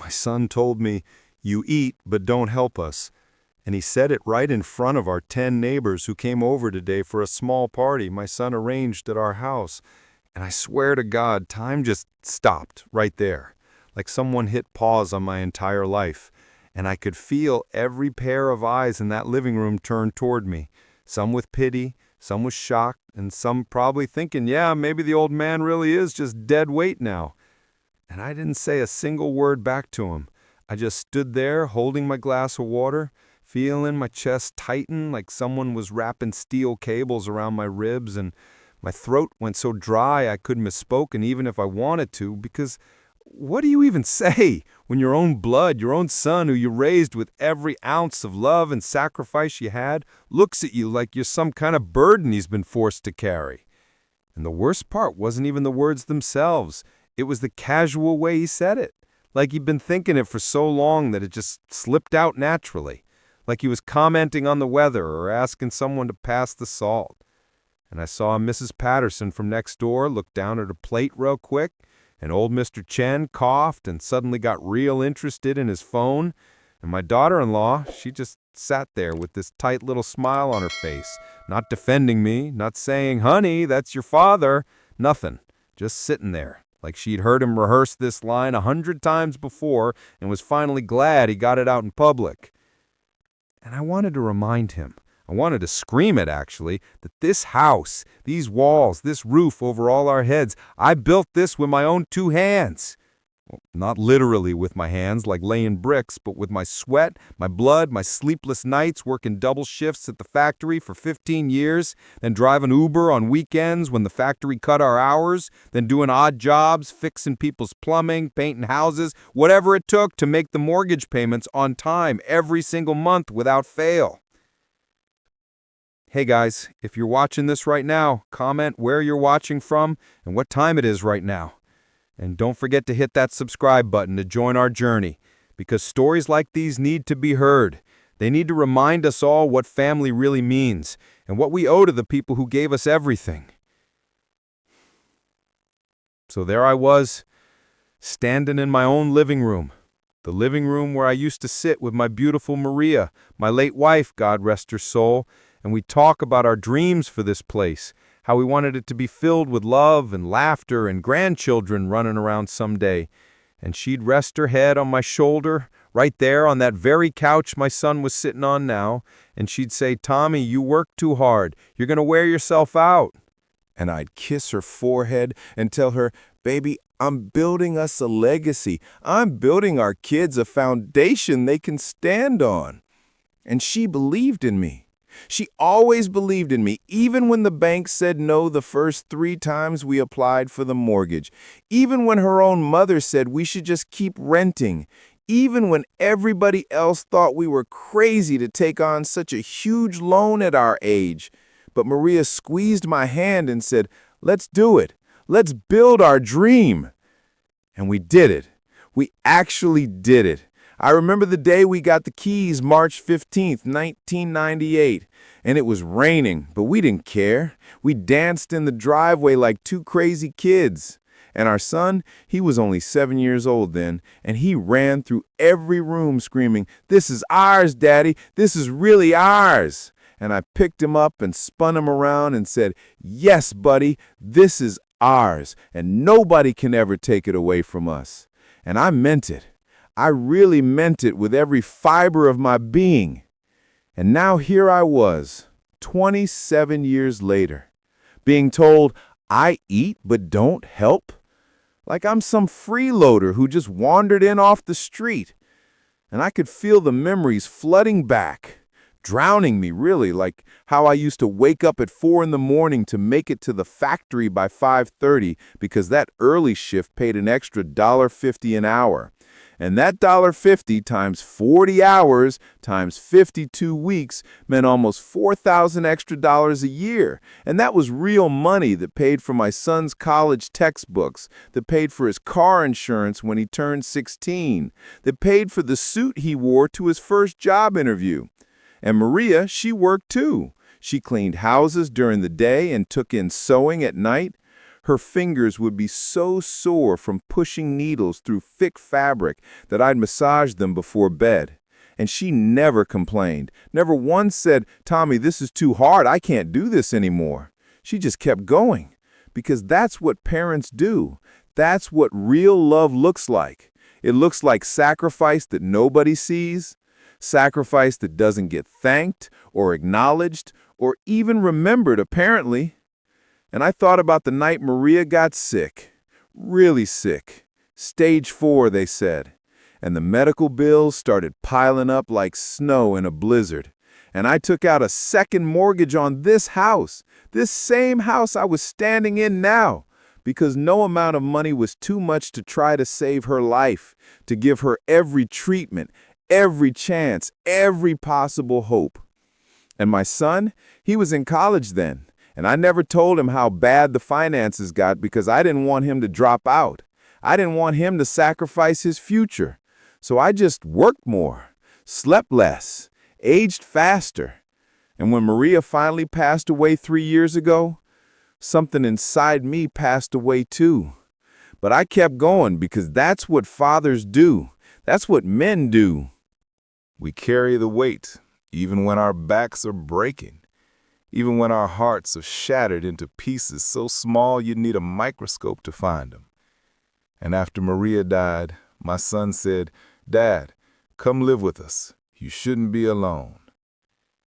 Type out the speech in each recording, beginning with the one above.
My son told me, "You eat, but don't help us." And he said it right in front of our 10 neighbors who came over today for a small party my son arranged at our house. And I swear to God, time just stopped right there, like someone hit pause on my entire life. And I could feel every pair of eyes in that living room turn toward me, some with pity, some with shock, and some probably thinking, yeah, maybe the old man really is just dead weight now. And I didn't say a single word back to him. I just stood there holding my glass of water, feeling my chest tighten like someone was wrapping steel cables around my ribs, and my throat went so dry I couldn't have spoken even if I wanted to, because what do you even say when your own blood, your own son who you raised with every ounce of love and sacrifice you had, looks at you like you're some kind of burden he's been forced to carry? And the worst part wasn't even the words themselves. It was the casual way he said it, like he'd been thinking it for so long that it just slipped out naturally, like he was commenting on the weather or asking someone to pass the salt. And I saw Mrs. Patterson from next door look down at her plate real quick, and old Mr. Chen coughed and suddenly got real interested in his phone, and my daughter-in-law, she just sat there with this tight little smile on her face, not defending me, not saying, "Honey, that's your father," nothing, just sitting there, like she'd heard him rehearse this line 100 times before and was finally glad he got it out in public. And I wanted to remind him, I wanted to scream it actually, that this house, these walls, this roof over all our heads, I built this with my own 2 hands. Well, not literally with my hands like laying bricks, but with my sweat, my blood, my sleepless nights working double shifts at the factory for 15 years, then driving Uber on weekends when the factory cut our hours, then doing odd jobs, fixing people's plumbing, painting houses, whatever it took to make the mortgage payments on time every single month without fail. Hey guys, if you're watching this right now, comment where you're watching from and what time it is right now. And don't forget to hit that subscribe button to join our journey, because stories like these need to be heard. They need to remind us all what family really means and what we owe to the people who gave us everything. So there I was, standing in my own living room, the living room where I used to sit with my beautiful Maria, my late wife, God rest her soul, and we'd talk about our dreams for this place, how we wanted it to be filled with love and laughter and grandchildren running around someday. And she'd rest her head on my shoulder, right there on that very couch my son was sitting on now, and she'd say, "Tommy, you work too hard. You're going to wear yourself out." And I'd kiss her forehead and tell her, "Baby, I'm building us a legacy. I'm building our kids a foundation they can stand on." And she believed in me. She always believed in me, even when the bank said no the first 3 times we applied for the mortgage, even when her own mother said we should just keep renting, even when everybody else thought we were crazy to take on such a huge loan at our age. But Maria squeezed my hand and said, "Let's do it. Let's build our dream." And we did it. We actually did it. I remember the day we got the keys, March 15th, 1998, and it was raining, but we didn't care. We danced in the driveway like 2 crazy kids. And our son, he was only 7 years old then, and he ran through every room screaming, "This is ours, Daddy. This is really ours." And I picked him up and spun him around and said, "Yes, buddy, this is ours, and nobody can ever take it away from us." And I meant it. I really meant it with every fiber of my being. And now here I was, 27 years later, being told I eat but don't help, like I'm some freeloader who just wandered in off the street. And I could feel the memories flooding back, drowning me really, like how I used to wake up at 4 in the morning to make it to the factory by 5:30 because that early shift paid an extra $1.50 an hour. And that $1.50 times 40 hours times 52 weeks meant almost $4,000 extra dollars a year. And that was real money that paid for my son's college textbooks, that paid for his car insurance when he turned 16, that paid for the suit he wore to his first job interview. And Maria, she worked too. She cleaned houses during the day and took in sewing at night. Her fingers would be so sore from pushing needles through thick fabric that I'd massage them before bed. And she never complained, never once said, "Tommy, this is too hard, I can't do this anymore." She just kept going, because that's what parents do. That's what real love looks like. It looks like sacrifice that nobody sees, sacrifice that doesn't get thanked or acknowledged or even remembered, apparently. And I thought about the night Maria got sick, really sick. Stage 4, they said. And the medical bills started piling up like snow in a blizzard. And I took out a second mortgage on this house, this same house I was standing in now, because no amount of money was too much to try to save her life, to give her every treatment, every chance, every possible hope. And my son, he was in college then, and I never told him how bad the finances got because I didn't want him to drop out. I didn't want him to sacrifice his future. So I just worked more, slept less, aged faster. And when Maria finally passed away 3 years ago, something inside me passed away too. But I kept going because that's what fathers do. That's what men do. We carry the weight, even when our backs are breaking, even when our hearts are shattered into pieces so small you need a microscope to find them. And after Maria died, my son said, "Dad, come live with us. You shouldn't be alone."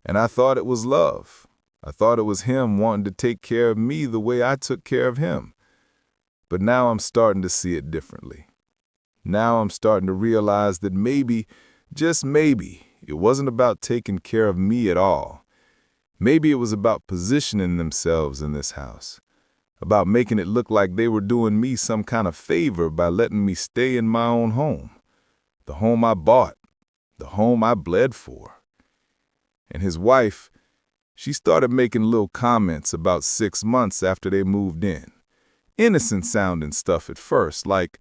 And I thought it was love. I thought it was him wanting to take care of me the way I took care of him. But now I'm starting to see it differently. Now I'm starting to realize that maybe, just maybe, it wasn't about taking care of me at all. Maybe it was about positioning themselves in this house, about making it look like they were doing me some kind of favor by letting me stay in my own home, the home I bought, the home I bled for. And his wife, she started making little comments about 6 months after they moved in. Innocent sounding stuff at first, like,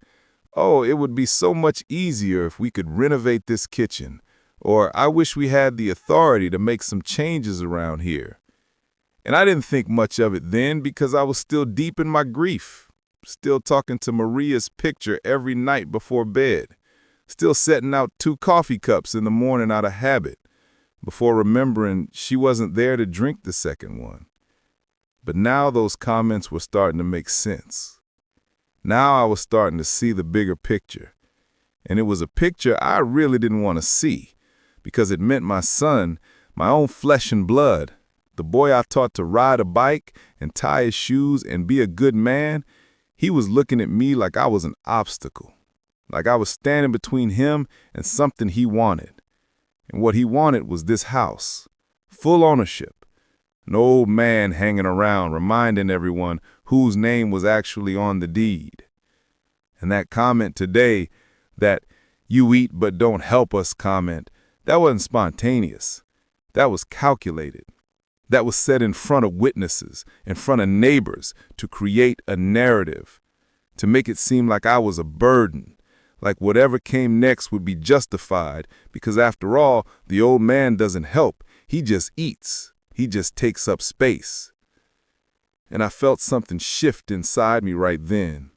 "Oh, it would be so much easier if we could renovate this kitchen," or "I wish we had the authority to make some changes around here." And I didn't think much of it then because I was still deep in my grief, still talking to Maria's picture every night before bed, still setting out 2 coffee cups in the morning out of habit, before remembering she wasn't there to drink the second one. But now those comments were starting to make sense. Now I was starting to see the bigger picture. And it was a picture I really didn't want to see, because it meant my son, my own flesh and blood, the boy I taught to ride a bike and tie his shoes and be a good man, he was looking at me like I was an obstacle, like I was standing between him and something he wanted. And what he wanted was this house, full ownership, an old man hanging around reminding everyone whose name was actually on the deed. And that comment today, that "you eat but don't help us" comment, that wasn't spontaneous. That was calculated. That was said in front of witnesses, in front of neighbors, to create a narrative, to make it seem like I was a burden, like whatever came next would be justified, because after all, the old man doesn't help. He just eats. He just takes up space. And I felt something shift inside me right then.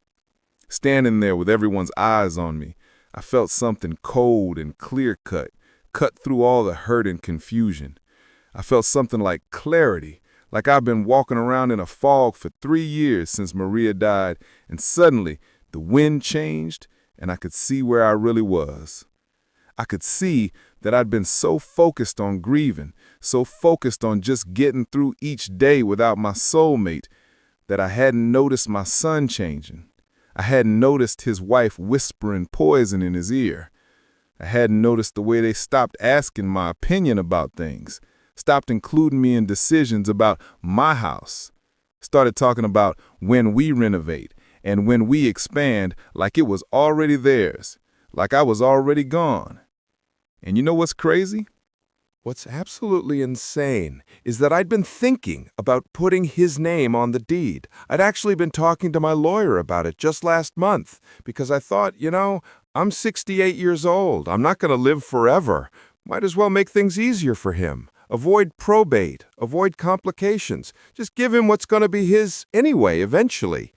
Standing there with everyone's eyes on me, I felt something cold and clear-cut, cut through all the hurt and confusion. I felt something like clarity, like I've been walking around in a fog for 3 years since Maria died, and suddenly the wind changed and I could see where I really was. I could see that I'd been so focused on grieving, so focused on just getting through each day without my soulmate, that I hadn't noticed my son changing. I hadn't noticed his wife whispering poison in his ear. I hadn't noticed the way they stopped asking my opinion about things, stopped including me in decisions about my house, started talking about when we renovate and when we expand like it was already theirs, like I was already gone. And you know what's crazy? What's absolutely insane is that I'd been thinking about putting his name on the deed. I'd actually been talking to my lawyer about it just last month because I thought, I'm 68 years old. I'm not going to live forever. Might as well make things easier for him. Avoid probate. Avoid complications. Just give him what's going to be his anyway, eventually.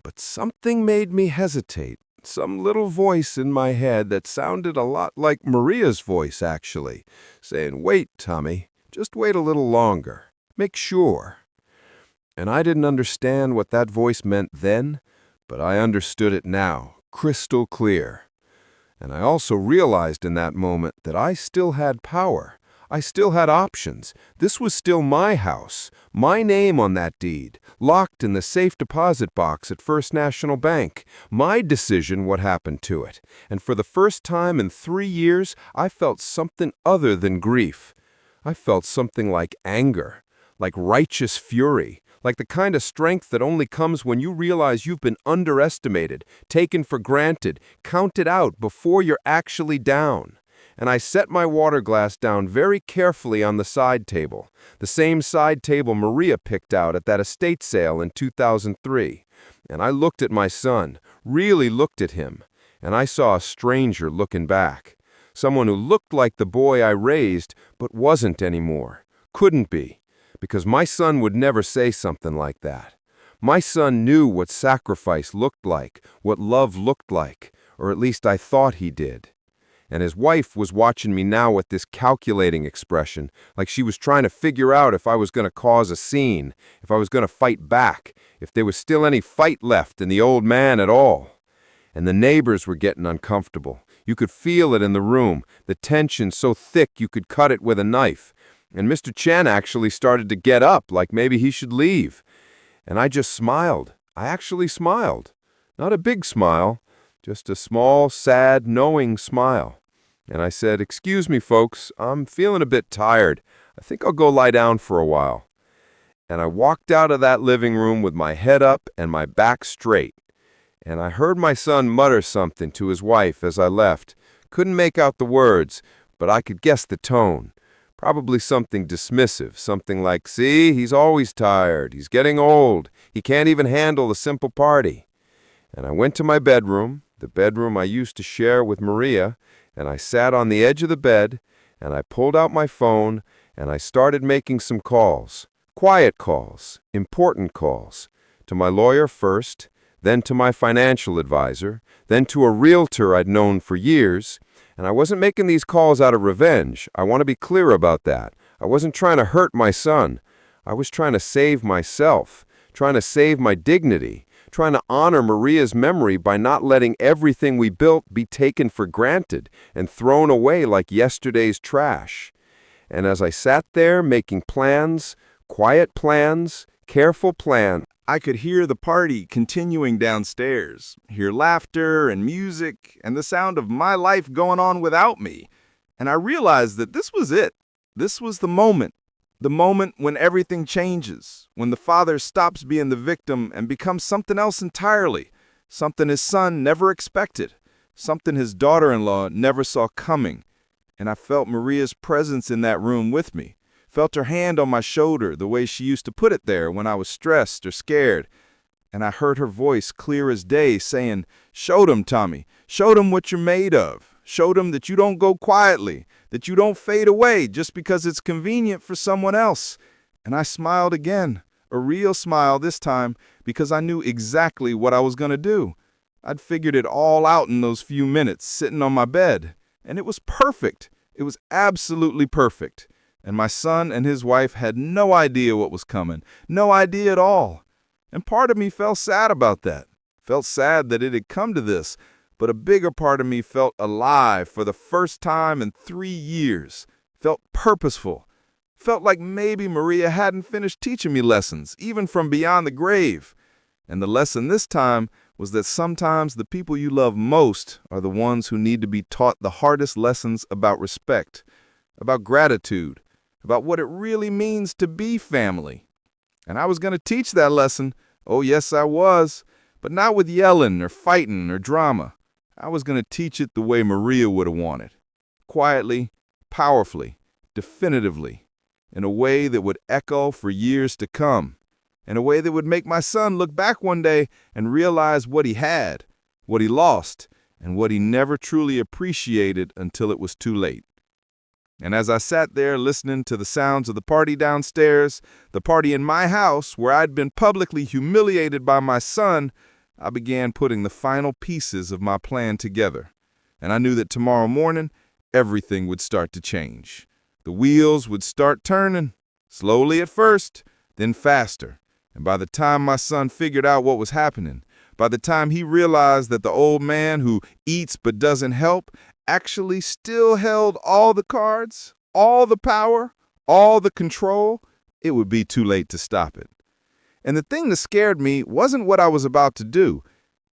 But something made me hesitate. Some little voice in my head that sounded a lot like Maria's voice, actually, saying, "Wait, Tommy, just wait a little longer. Make sure." And I didn't understand what that voice meant then, but I understood it now, crystal clear. And I also realized in that moment that I still had power. I still had options. This was still my house, my name on that deed, locked in the safe deposit box at First National Bank. My decision what happened to it. And for the first time in 3 years, I felt something other than grief. I felt something like anger, like righteous fury, like the kind of strength that only comes when you realize you've been underestimated, taken for granted, counted out before you're actually down. And I set my water glass down very carefully on the side table, the same side table Maria picked out at that estate sale in 2003. And I looked at my son, really looked at him, and I saw a stranger looking back. Someone who looked like the boy I raised, but wasn't anymore. Couldn't be, because my son would never say something like that. My son knew what sacrifice looked like, what love looked like, or at least I thought he did. And his wife was watching me now with this calculating expression, like she was trying to figure out if I was going to cause a scene, if I was going to fight back, if there was still any fight left in the old man at all. And the neighbors were getting uncomfortable. You could feel it in the room, the tension so thick you could cut it with a knife. And Mr. Chen actually started to get up, like maybe he should leave. And I just smiled. I actually smiled. Not a big smile, just a small, sad, knowing smile. And I said, "Excuse me, folks, I'm feeling a bit tired. I think I'll go lie down for a while." And I walked out of that living room with my head up and my back straight. And I heard my son mutter something to his wife as I left. Couldn't make out the words, but I could guess the tone. Probably something dismissive, something like, "See, he's always tired. He's getting old. He can't even handle a simple party." And I went to my bedroom, the bedroom I used to share with Maria, and I sat on the edge of the bed, and I pulled out my phone, and I started making some calls. Quiet calls, important calls. To my lawyer first, then to my financial advisor, then to a realtor I'd known for years. And I wasn't making these calls out of revenge. I want to be clear about that. I wasn't trying to hurt my son. I was trying to save myself, trying to save my dignity, trying to honor Maria's memory by not letting everything we built be taken for granted and thrown away like yesterday's trash. And as I sat there making plans, quiet plans, careful plans, I could hear the party continuing downstairs, hear laughter and music and the sound of my life going on without me. And I realized that this was it. This was the moment when everything changes, when the father stops being the victim and becomes something else entirely, something his son never expected, something his daughter-in-law never saw coming. And I felt Maria's presence in that room with me. Felt her hand on my shoulder the way she used to put it there when I was stressed or scared. And I heard her voice clear as day saying, "Showed him, Tommy. Showed him what you're made of. Showed him that you don't go quietly, that you don't fade away just because it's convenient for someone else." And I smiled again, a real smile this time, because I knew exactly what I was going to do. I'd figured it all out in those few minutes sitting on my bed. And it was perfect. It was absolutely perfect. And my son and his wife had no idea what was coming, no idea at all. And part of me felt sad about that, felt sad that it had come to this, but a bigger part of me felt alive for the first time in 3 years, felt purposeful, felt like maybe Maria hadn't finished teaching me lessons, even from beyond the grave. And the lesson this time was that sometimes the people you love most are the ones who need to be taught the hardest lessons about respect, about gratitude, about what it really means to be family. And I was going to teach that lesson. Oh, yes, I was. But not with yelling or fighting or drama. I was going to teach it the way Maria would have wanted. Quietly, powerfully, definitively, in a way that would echo for years to come. In a way that would make my son look back one day and realize what he had, what he lost, and what he never truly appreciated until it was too late. And as I sat there listening to the sounds of the party downstairs, the party in my house where I'd been publicly humiliated by my son, I began putting the final pieces of my plan together. And I knew that tomorrow morning, everything would start to change. The wheels would start turning, slowly at first, then faster. And by the time my son figured out what was happening, by the time he realized that the old man who eats but doesn't help actually still held all the cards, all the power, all the control, it would be too late to stop it. And the thing that scared me wasn't what I was about to do.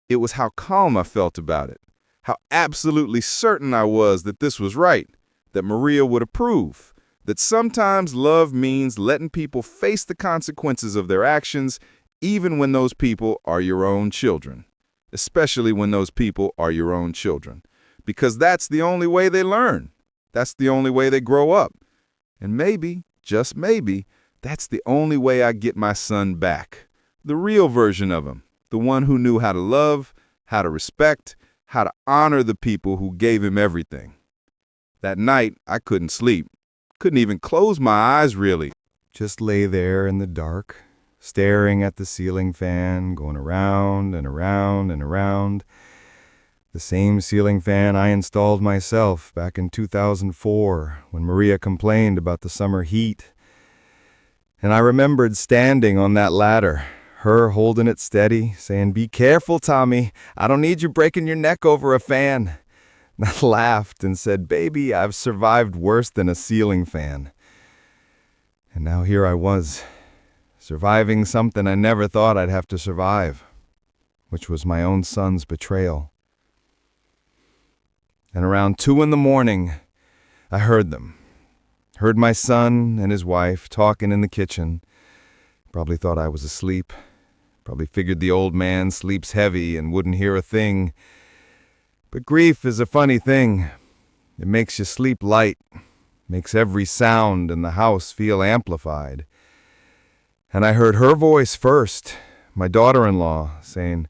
It was how calm I felt about it, how absolutely certain I was that this was right, that Maria would approve, that sometimes love means letting people face the consequences of their actions, even when those people are your own children, especially when those people are your own children. Because that's the only way they learn. That's the only way they grow up. And maybe, just maybe, that's the only way I get my son back. The real version of him. The one who knew how to love, how to respect, how to honor the people who gave him everything. That night, I couldn't sleep. Couldn't even close my eyes, really. Just lay there in the dark, staring at the ceiling fan, going around and around and around. The same ceiling fan I installed myself back in 2004 when Maria complained about the summer heat. And I remembered standing on that ladder, her holding it steady, saying, "Be careful, Tommy. I don't need you breaking your neck over a fan." And I laughed and said, "Baby, I've survived worse than a ceiling fan." And now here I was, surviving something I never thought I'd have to survive, which was my own son's betrayal. And around 2 a.m, I heard them. Heard my son and his wife talking in the kitchen. Probably thought I was asleep. Probably figured the old man sleeps heavy and wouldn't hear a thing. But grief is a funny thing. It makes you sleep light. Makes every sound in the house feel amplified. And I heard her voice first, my daughter-in-law, saying,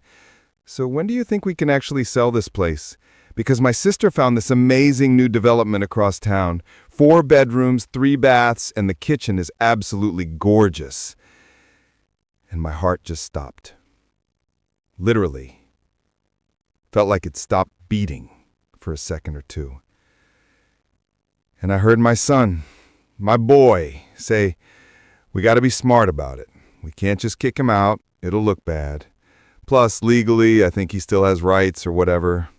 "So when do you think we can actually sell this place? Because my sister found this amazing new development across town. 4 bedrooms, 3 baths, and the kitchen is absolutely gorgeous." And my heart just stopped. Literally. Felt like it stopped beating for a second or two. And I heard my son, my boy, say, "We got to be smart about it. We can't just kick him out. It'll look bad. Plus, legally, I think he still has rights or whatever."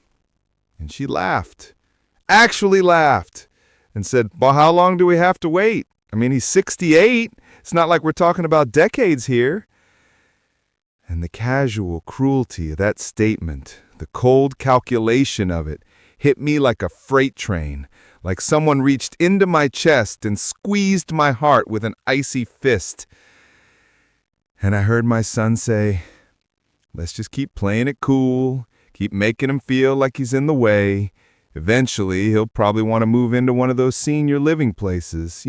And she laughed, actually laughed, and said, "Well, how long do we have to wait? I mean, he's 68. It's not like we're talking about decades here." And the casual cruelty of that statement, the cold calculation of it, hit me like a freight train, like someone reached into my chest and squeezed my heart with an icy fist. And I heard my son say, "Let's just keep playing it cool. Keep making him feel like he's in the way. Eventually, he'll probably want to move into one of those senior living places,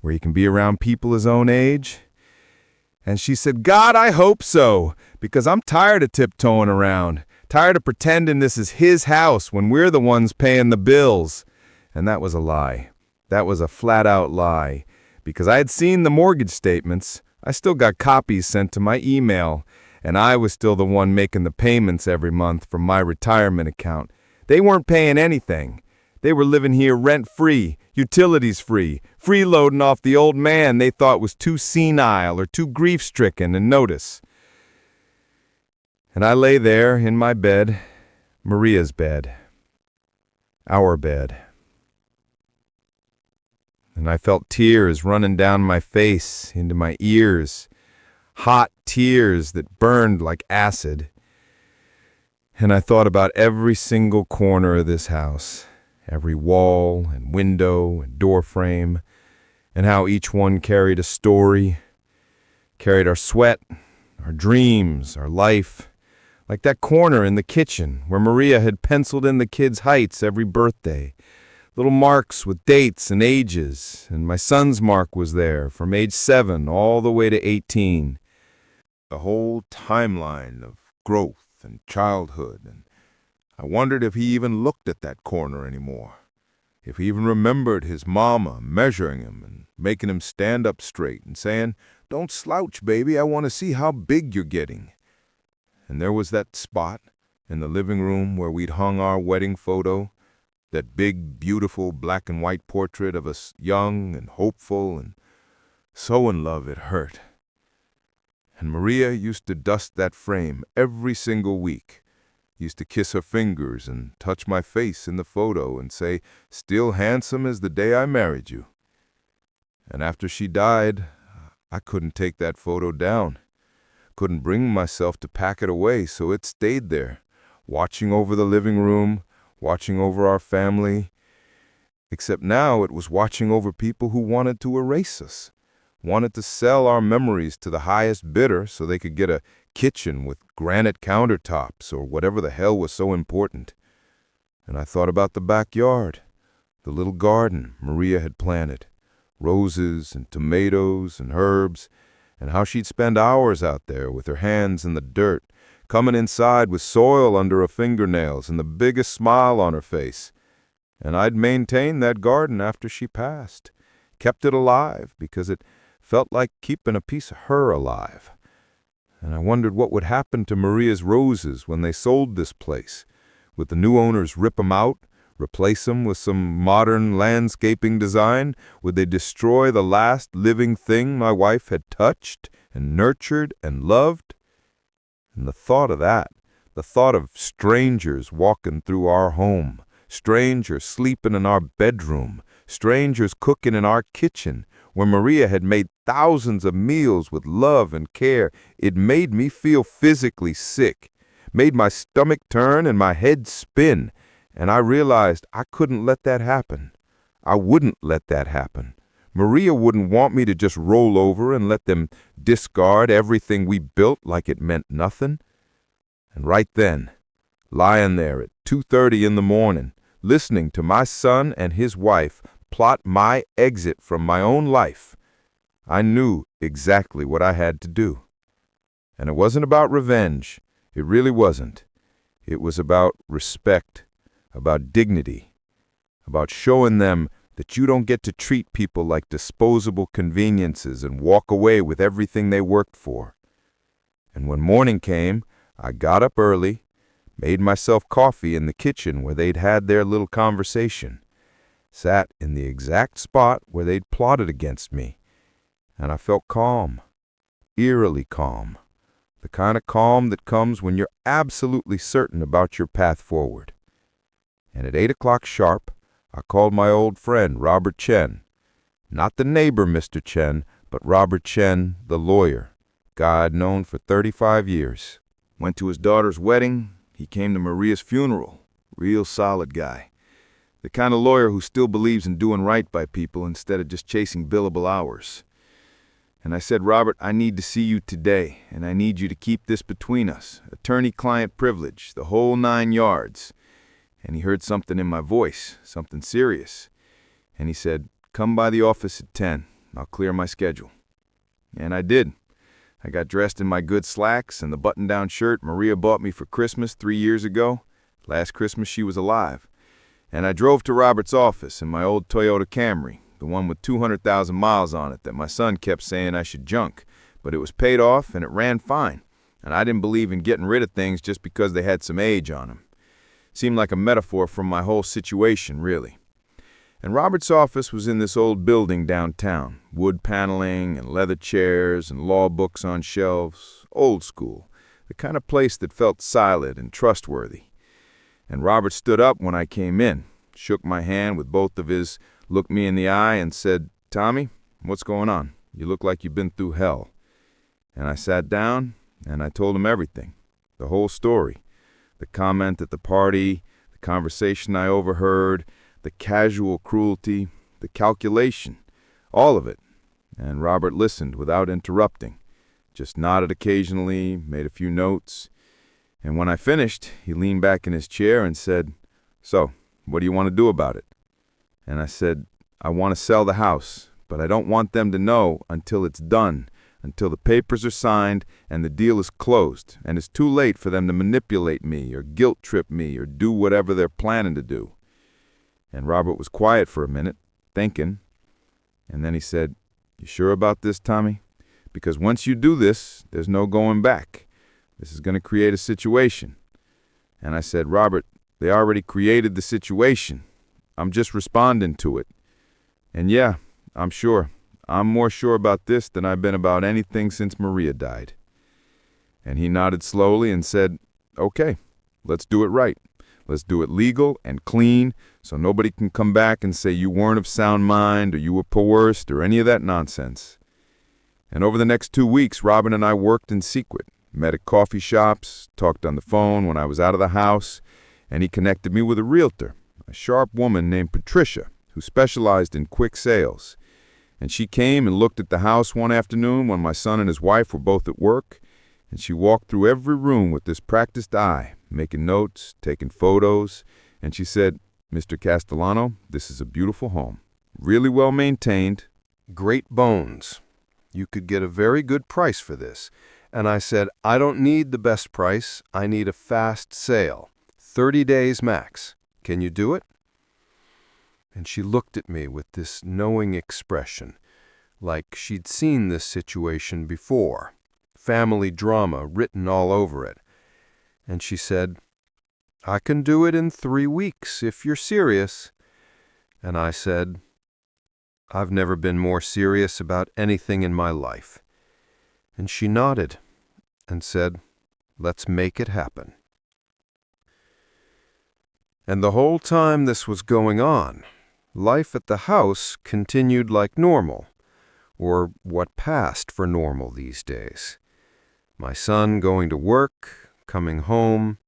where he can be around people his own age." And she said, "God, I hope so, because I'm tired of tiptoeing around, tired of pretending this is his house when we're the ones paying the bills." And that was a lie. That was a flat-out lie, because I had seen the mortgage statements. I still got copies sent to my email, and I was still the one making the payments every month from my retirement account. They weren't paying anything. They were living here rent-free, utilities-free, freeloading off the old man they thought was too senile or too grief-stricken to notice. And I lay there in my bed, Maria's bed, our bed. And I felt tears running down my face, into my ears, hot tears that burned like acid. And I thought about every single corner of this house, every wall and window and door frame, and how each one carried a story, carried our sweat, our dreams, our life, like that corner in the kitchen where Maria had penciled in the kids' heights every birthday, little marks with dates and ages, and my son's mark was there from age 7 all the way to 18. The whole timeline of growth and childhood, and I wondered if he even looked at that corner anymore. If he even remembered his mama measuring him and making him stand up straight and saying, "Don't slouch, baby, I want to see how big you're getting." And there was that spot in the living room where we'd hung our wedding photo, that big, beautiful black and white portrait of us young and hopeful and so in love it hurt. And Maria used to dust that frame every single week, used to kiss her fingers and touch my face in the photo and say, "Still handsome as the day I married you." And after she died, I couldn't take that photo down. Couldn't bring myself to pack it away, so it stayed there, watching over the living room, watching over our family. Except now it was watching over people who wanted to erase us, wanted to sell our memories to the highest bidder so they could get a kitchen with granite countertops or whatever the hell was so important. And I thought about the backyard, the little garden Maria had planted, roses and tomatoes and herbs, and how she'd spend hours out there with her hands in the dirt, coming inside with soil under her fingernails and the biggest smile on her face. And I'd maintained that garden after she passed, kept it alive because it felt like keeping a piece of her alive. And I wondered what would happen to Maria's roses when they sold this place. Would the new owners rip 'em out, replace them with some modern landscaping design? Would they destroy the last living thing my wife had touched and nurtured and loved? And the thought of that, the thought of strangers walking through our home, strangers sleeping in our bedroom, strangers cooking in our kitchen, where Maria had made thousands of meals with love and care, it made me feel physically sick, made my stomach turn and my head spin. And I realized I couldn't let that happen. I wouldn't let that happen. Maria wouldn't want me to just roll over and let them discard everything we built like it meant nothing. And right then, lying there at 2:30 in the morning, listening to my son and his wife plot my exit from my own life, I knew exactly what I had to do. And it wasn't about revenge. It really wasn't. It was about respect, about dignity, about showing them that you don't get to treat people like disposable conveniences and walk away with everything they worked for. And when morning came, I got up early, made myself coffee in the kitchen where they'd had their little conversation, sat in the exact spot where they'd plotted against me, and I felt calm, eerily calm, the kind of calm that comes when you're absolutely certain about your path forward. And at 8 o'clock sharp, I called my old friend, Robert Chen. Not the neighbor, Mr. Chen, but Robert Chen, the lawyer, guy I'd known for 35 years. Went to his daughter's wedding. He came to Maria's funeral. Real solid guy. The kind of lawyer who still believes in doing right by people instead of just chasing billable hours. And I said, "Robert, I need to see you today, and I need you to keep this between us. Attorney-client privilege, the whole 9 yards. And he heard something in my voice, something serious. And he said, "Come by the office at 10. I'll clear my schedule." And I did. I got dressed in my good slacks and the button-down shirt Maria bought me for Christmas 3 years ago. Last Christmas she was alive. And I drove to Robert's office in my old Toyota Camry, the one with 200,000 miles on it that my son kept saying I should junk. But it was paid off and it ran fine. And I didn't believe in getting rid of things just because they had some age on them. Seemed like a metaphor from my whole situation, really. And Robert's office was in this old building downtown, wood paneling and leather chairs and law books on shelves, old school, the kind of place that felt silent and trustworthy. And Robert stood up when I came in, shook my hand with both of his, looked me in the eye and said, "Tommy, what's going on? You look like you've been through hell." And I sat down and I told him everything, the whole story. The comment at the party, the conversation I overheard, the casual cruelty, the calculation, all of it. And Robert listened without interrupting, just nodded occasionally, made a few notes. And when I finished, he leaned back in his chair and said, "So, what do you want to do about it?" And I said, "I want to sell the house, but I don't want them to know until it's done, until the papers are signed and the deal is closed, and it's too late for them to manipulate me or guilt-trip me or do whatever they're planning to do." And Robert was quiet for a minute, thinking. And then he said, "You sure about this, Tommy? Because once you do this, there's no going back. This is going to create a situation." And I said, "Robert, they already created the situation. I'm just responding to it. And yeah, I'm sure. I'm more sure about this than I've been about anything since Maria died." And he nodded slowly and said, "Okay, let's do it right. Let's do it legal and clean so nobody can come back and say you weren't of sound mind or you were coerced or any of that nonsense." And over the next 2 weeks, Robin and I worked in secret, met at coffee shops, talked on the phone when I was out of the house, and he connected me with a realtor, a sharp woman named Patricia, who specialized in quick sales. And she came and looked at the house one afternoon when my son and his wife were both at work, and she walked through every room with this practiced eye, making notes, taking photos, and she said, "Mr. Castellano, this is a beautiful home, really well maintained." Great bones. You could get a very good price for this. And I said, "I don't need the best price. I need a fast sale. 30 days max. Can you do it?" And she looked at me with this knowing expression, like she'd seen this situation before, family drama written all over it. And she said, "I can do it in 3 weeks if you're serious." And I said, "I've never been more serious about anything in my life." And she nodded and said, "Let's make it happen." And the whole time this was going on, life at the house continued like normal, or what passed for normal these days. My son going to work, coming home,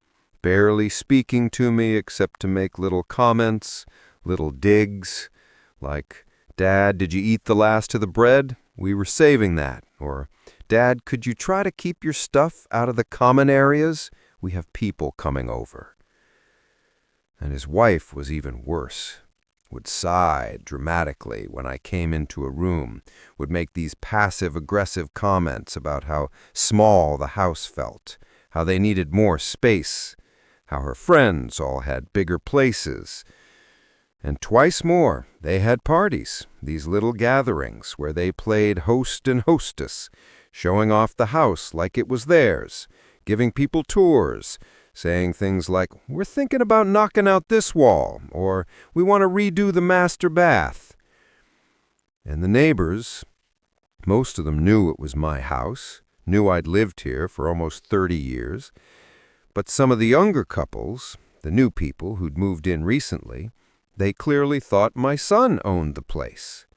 barely speaking to me except to make little comments, little digs, like, "Dad, did you eat the last of the bread? We were saving that." Or, "Dad, could you try to keep your stuff out of the common areas? We have people coming over." And his wife was even worse. Would sigh dramatically when I came into a room, would make these passive-aggressive comments about how small the house felt, how they needed more space, how her friends all had bigger places. And twice more, they had parties, these little gatherings where they played host and hostess, showing off the house like it was theirs, giving people tours, saying things like, "We're thinking about knocking out this wall," or "We want to redo the master bath." And the neighbors, most of them knew it was my house, knew I'd lived here for almost 30 years, but some of the younger couples, the new people who'd moved in recently, they clearly thought my son owned the place,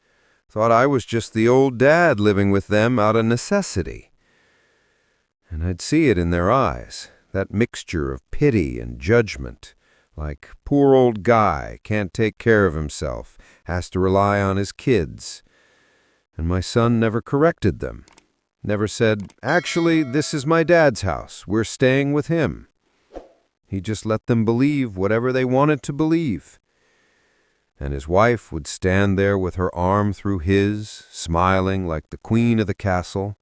thought I was just the old dad living with them out of necessity. And I'd see it in their eyes, that mixture of pity and judgment, like, "Poor old guy, can't take care of himself, has to rely on his kids." And my son never corrected them, never said, "Actually, this is my dad's house, we're staying with him." He just let them believe whatever they wanted to believe. And his wife would stand there with her arm through his, smiling like the queen of the castle.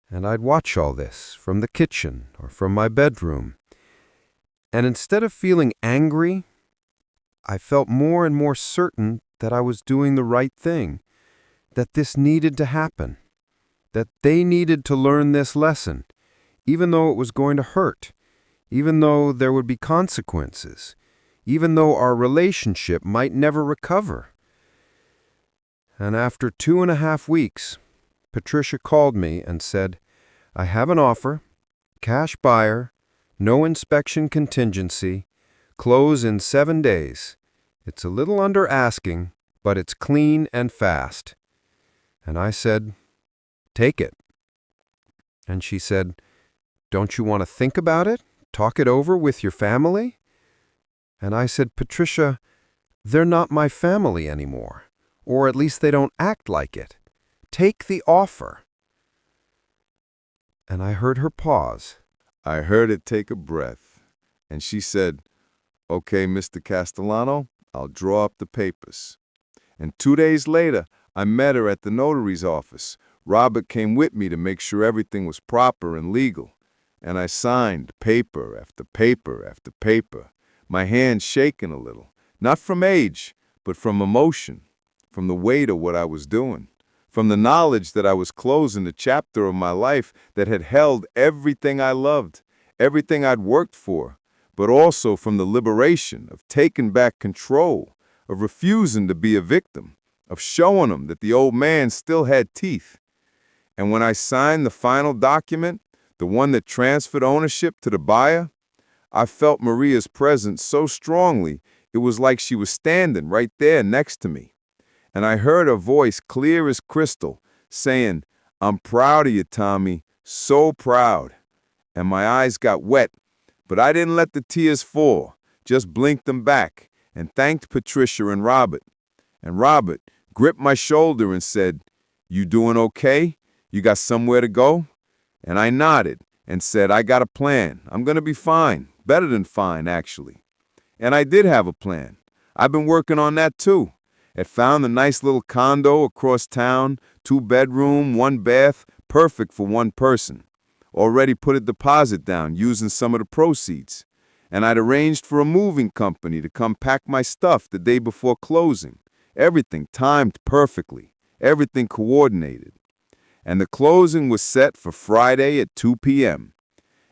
And I'd watch all this from the kitchen or from my bedroom. And instead of feeling angry, I felt more and more certain that I was doing the right thing, that this needed to happen, that they needed to learn this lesson, even though it was going to hurt, even though there would be consequences, even though our relationship might never recover. And after 2.5 weeks, Patricia called me and said, "I have an offer, cash buyer, no inspection contingency, close in 7 days. It's a little under asking, but it's clean and fast." And I said, "Take it." And she said, "Don't you want to think about it? Talk it over with your family?" And I said, "Patricia, they're not my family anymore, or at least they don't act like it. Take the offer." And I heard her pause. I heard it take a breath, and she said, "Okay, Mr. Castellano, I'll draw up the papers." And 2 days later, I met her at the notary's office. Robert came with me to make sure everything was proper and legal. And I signed paper after paper after paper, my hand shaking a little, Not from age, but from emotion, from the weight of what I was doing, from the knowledge that I was closing a chapter of my life that had held everything I loved, everything I'd worked for, but also from the liberation of taking back control, of refusing to be a victim, of showing them that the old man still had teeth. And when I signed the final document, the one that transferred ownership to the buyer, I felt Maria's presence so strongly, it was like she was standing right there next to me. And I heard her voice clear as crystal, saying, "I'm proud of you, Tommy, so proud." And my eyes got wet, but I didn't let the tears fall, just blinked them back and thanked Patricia and Robert. And Robert gripped my shoulder and said, "You doing okay? You got somewhere to go?" And I nodded and said, "I got a plan. I'm going to be fine. Better than fine, actually." And I did have a plan. I've been working on that too. Had found a nice little condo across town, 2-bedroom, 1 bath, perfect for one person. Already put a deposit down using some of the proceeds. And I'd arranged for a moving company to come pack my stuff the day before closing. Everything timed perfectly. Everything coordinated. And the closing was set for Friday at 2 p.m.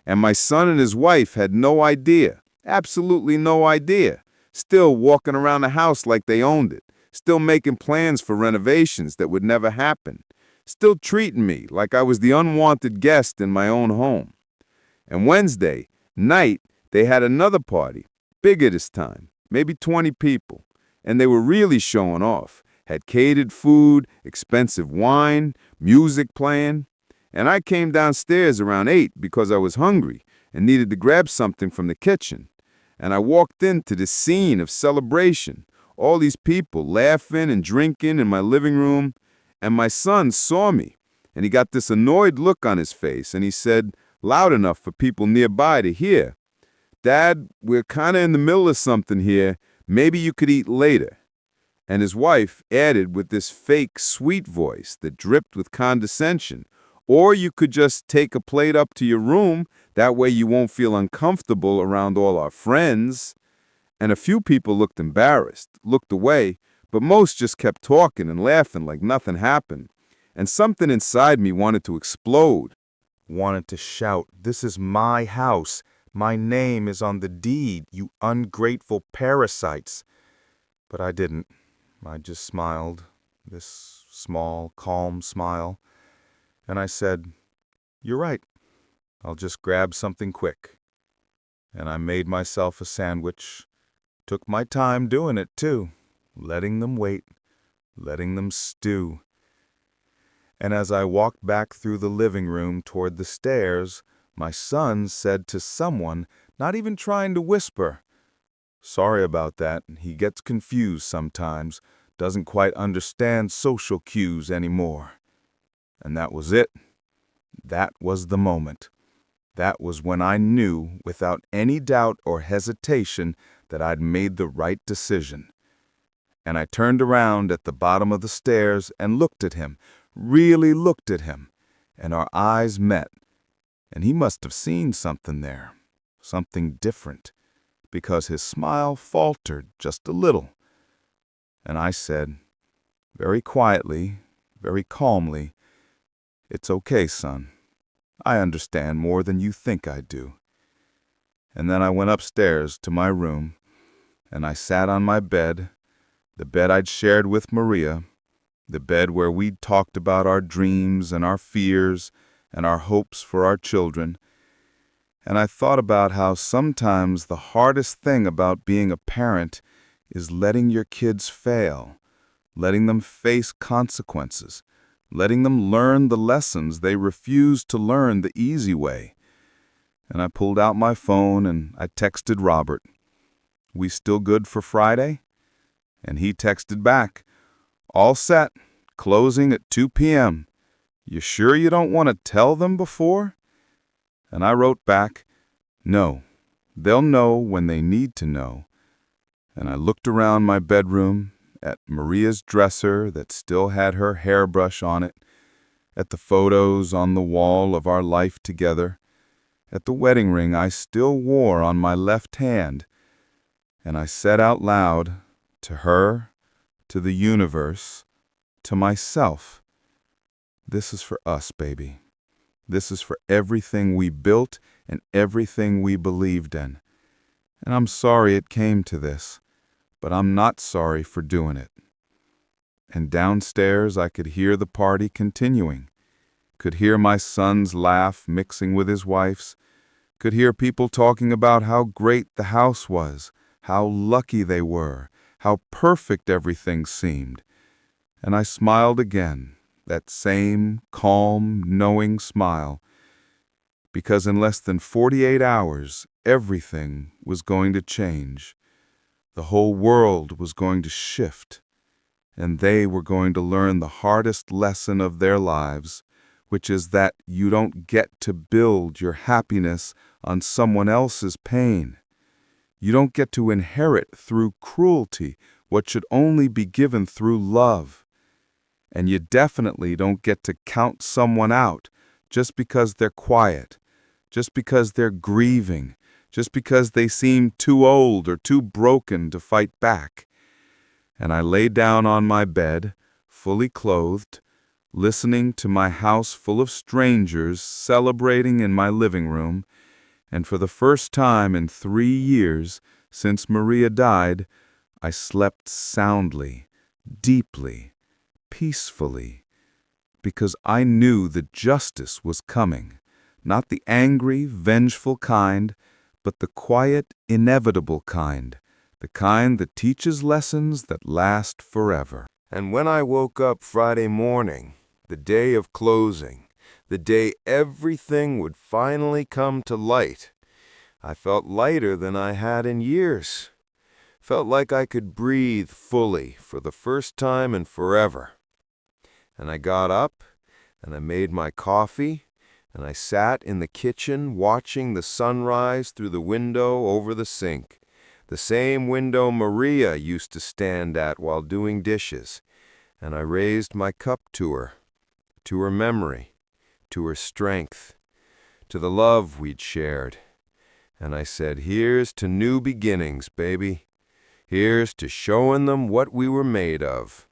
And my son and his wife had no idea, absolutely no idea, still walking around the house like they owned it, still making plans for renovations that would never happen, still treating me like I was the unwanted guest in my own home. And Wednesday night, they had another party, bigger this time, maybe 20 people, and they were really showing off. Had catered food, expensive wine, music playing. And I came downstairs around 8 because I was hungry and needed to grab something from the kitchen. And I walked into this scene of celebration, all these people laughing and drinking in my living room. And my son saw me, and he got this annoyed look on his face, and he said, loud enough for people nearby to hear, "Dad, we're kind of in the middle of something here. Maybe you could eat later." And his wife added with this fake sweet voice that dripped with condescension, "Or you could just take a plate up to your room. That way you won't feel uncomfortable around all our friends." And a few people looked embarrassed, looked away, but most just kept talking and laughing like nothing happened. And something inside me wanted to explode, wanted to shout, "This is my house. My name is on the deed, you ungrateful parasites." But I didn't. I just smiled, this small, calm smile. And I said, "You're right. I'll just grab something quick." And I made myself a sandwich. Took my time doing it, too. Letting them wait. Letting them stew. And as I walked back through the living room toward the stairs, my son said to someone, not even trying to whisper, "Sorry about that. He gets confused sometimes. Doesn't quite understand social cues anymore." And that was it. That was the moment. That was when I knew, without any doubt or hesitation, that I'd made the right decision. And I turned around at the bottom of the stairs and looked at him, really looked at him, and our eyes met. And he must have seen something there, something different, because his smile faltered just a little. And I said, very quietly, very calmly, "It's okay, son. I understand more than you think I do." And then I went upstairs to my room, and I sat on my bed, the bed I'd shared with Maria, the bed where we'd talked about our dreams and our fears and our hopes for our children. And I thought about how sometimes the hardest thing about being a parent is letting your kids fail, letting them face consequences, letting them learn the lessons they refuse to learn the easy way. And I pulled out my phone and I texted Robert, "We still good for Friday?" And he texted back, "All set, closing at 2 p.m. You sure you don't want to tell them before?" And I wrote back, "No, they'll know when they need to know." And I looked around my bedroom, at Maria's dresser that still had her hairbrush on it, at the photos on the wall of our life together, at the wedding ring I still wore on my left hand. And I said out loud, to her, to the universe, to myself, this is for us, baby. This is for everything we built and everything we believed in. And I'm sorry it came to this, but I'm not sorry for doing it. And downstairs I could hear the party continuing, could hear my son's laugh mixing with his wife's, could hear people talking about how great the house was, how lucky they were, how perfect everything seemed. And I smiled again, that same calm, knowing smile, because in less than 48 hours, everything was going to change. The whole world was going to shift, and they were going to learn the hardest lesson of their lives, which is that you don't get to build your happiness on someone else's pain. You don't get to inherit through cruelty what should only be given through love. And you definitely don't get to count someone out just because they're quiet, just because they're grieving, just because they seem too old or too broken to fight back. And I lay down on my bed, fully clothed, listening to my house full of strangers celebrating in my living room, and for the first time in 3 years since Maria died, I slept soundly, deeply, peacefully, because I knew that justice was coming, not the angry, vengeful kind, but the quiet, inevitable kind, the kind that teaches lessons that last forever. And when I woke up Friday morning, the day of closing, the day everything would finally come to light, I felt lighter than I had in years. Felt like I could breathe fully for the first time in forever. And I got up, and I made my coffee, and I sat in the kitchen watching the sunrise through the window over the sink, the same window Maria used to stand at while doing dishes, and I raised my cup to her memory, to her strength, to the love we'd shared. And I said, here's to new beginnings, baby. Here's to showing them what we were made of.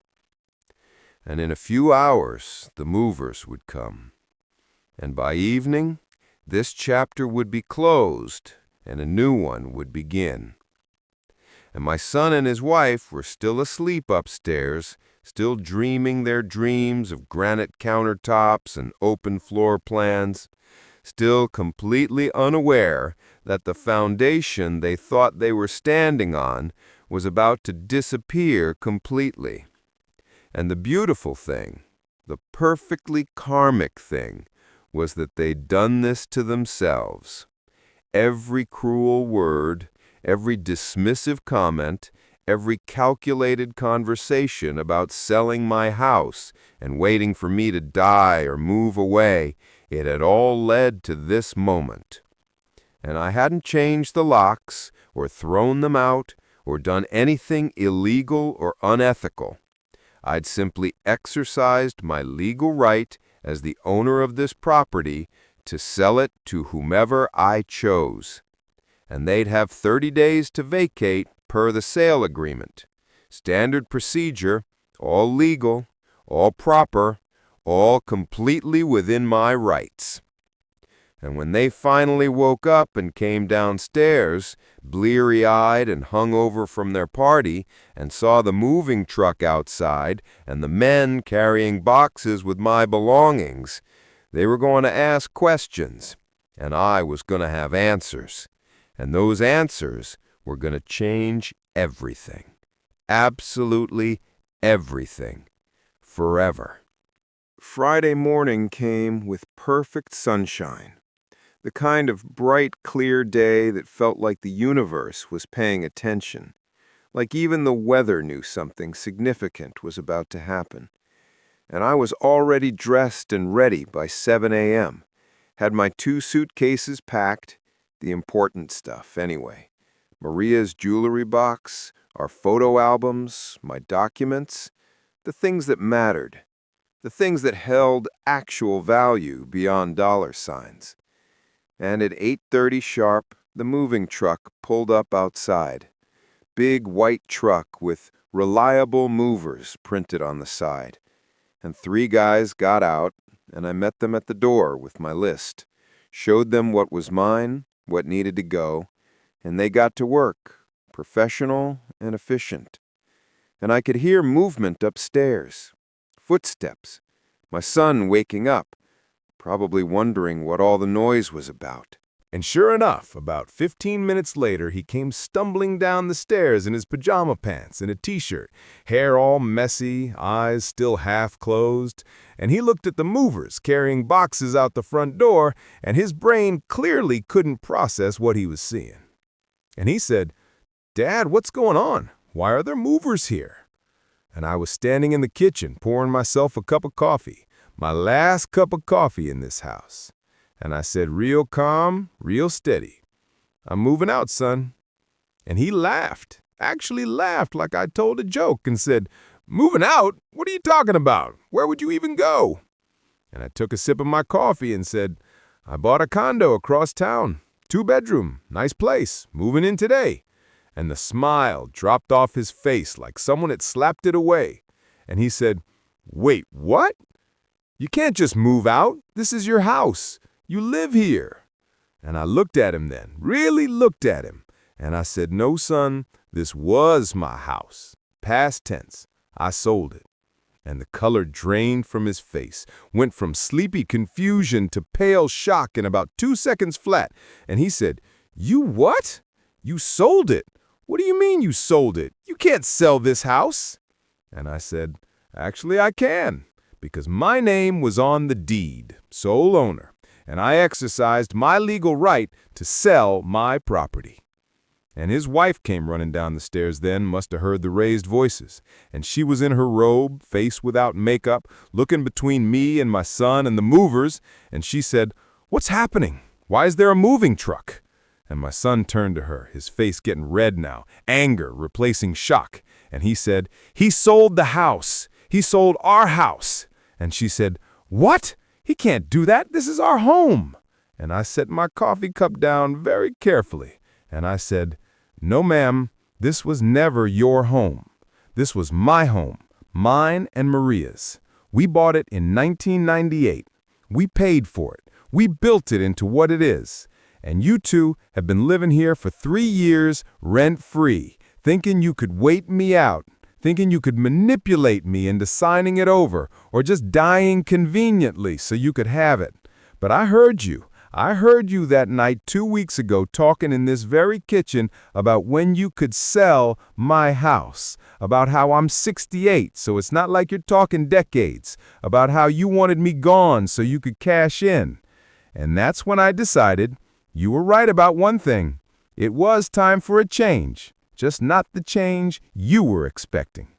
And in a few hours, the movers would come. And by evening, this chapter would be closed, and a new one would begin. And my son and his wife were still asleep upstairs, still dreaming their dreams of granite countertops and open floor plans, still completely unaware that the foundation they thought they were standing on was about to disappear completely. And the beautiful thing, the perfectly karmic thing, was that they'd done this to themselves. Every cruel word, every dismissive comment, every calculated conversation about selling my house and waiting for me to die or move away, it had all led to this moment. And I hadn't changed the locks, or thrown them out, or done anything illegal or unethical. I'd simply exercised my legal right as the owner of this property to sell it to whomever I chose. And they'd have 30 days to vacate per the sale agreement. Standard procedure, all legal, all proper, all completely within my rights. And when they finally woke up and came downstairs, bleary-eyed and hungover from their party, and saw the moving truck outside and the men carrying boxes with my belongings, they were going to ask questions, and I was going to have answers. And those answers were going to change everything. Absolutely everything. Forever. Friday morning came with perfect sunshine. The kind of bright, clear day that felt like the universe was paying attention, like even the weather knew something significant was about to happen. And I was already dressed and ready by 7 a.m., had my 2 suitcases packed, the important stuff anyway, Maria's jewelry box, our photo albums, my documents, the things that mattered, the things that held actual value beyond dollar signs. And at 8:30 sharp, the moving truck pulled up outside. big white truck with "Reliable Movers" printed on the side. And 3 guys got out, and I met them at the door with my list, showed them what was mine, what needed to go, and they got to work, professional and efficient. And I could hear movement upstairs, footsteps, my son waking up, probably wondering what all the noise was about. And sure enough, about 15 minutes later, he came stumbling down the stairs in his pajama pants and a t-shirt, hair all messy, eyes still half closed, and he looked at the movers carrying boxes out the front door, and his brain clearly couldn't process what he was seeing. And he said, "Dad, what's going on? Why are there movers here?" And I was standing in the kitchen pouring myself a cup of coffee, my last cup of coffee in this house. And I said, real calm, real steady, "I'm moving out, son." And he laughed, actually laughed like I told a joke and said, "Moving out? What are you talking about? Where would you even go?" And I took a sip of my coffee and said, "I bought a condo across town, 2-bedroom, nice place, moving in today." And the smile dropped off his face like someone had slapped it away. And he said, "Wait, what? You can't just move out. This is your house. You live here." And I looked at him then, really looked at him, and I said, "No, son, this was my house. Past tense. I sold it." And the color drained from his face, went from sleepy confusion to pale shock in about 2 seconds flat. And he said, "You what? You sold it? What do you mean you sold it? You can't sell this house." And I said, "Actually, I can, because my name was on the deed, sole owner, and I exercised my legal right to sell my property." And his wife came running down the stairs then, must have heard the raised voices, and she was in her robe, face without makeup, looking between me and my son and the movers, and she said, "What's happening? Why is there a moving truck?" And my son turned to her, his face getting red now, anger replacing shock, and he said, "He sold the house. He sold our house." And she said, "What? He can't do that. This is our home." And I set my coffee cup down very carefully, and I said, "No, ma'am, this was never your home. This was my home, mine and Maria's. We bought it in 1998. We paid for it. We built it into what it is. And you two have been living here for 3 years rent-free, thinking you could wait me out, thinking you could manipulate me into signing it over or just dying conveniently so you could have it. But I heard you. I heard you that night 2 weeks ago talking in this very kitchen about when you could sell my house, about how I'm 68, so it's not like you're talking decades, about how you wanted me gone so you could cash in. And that's when I decided you were right about one thing. It was time for a change, just not the change you were expecting."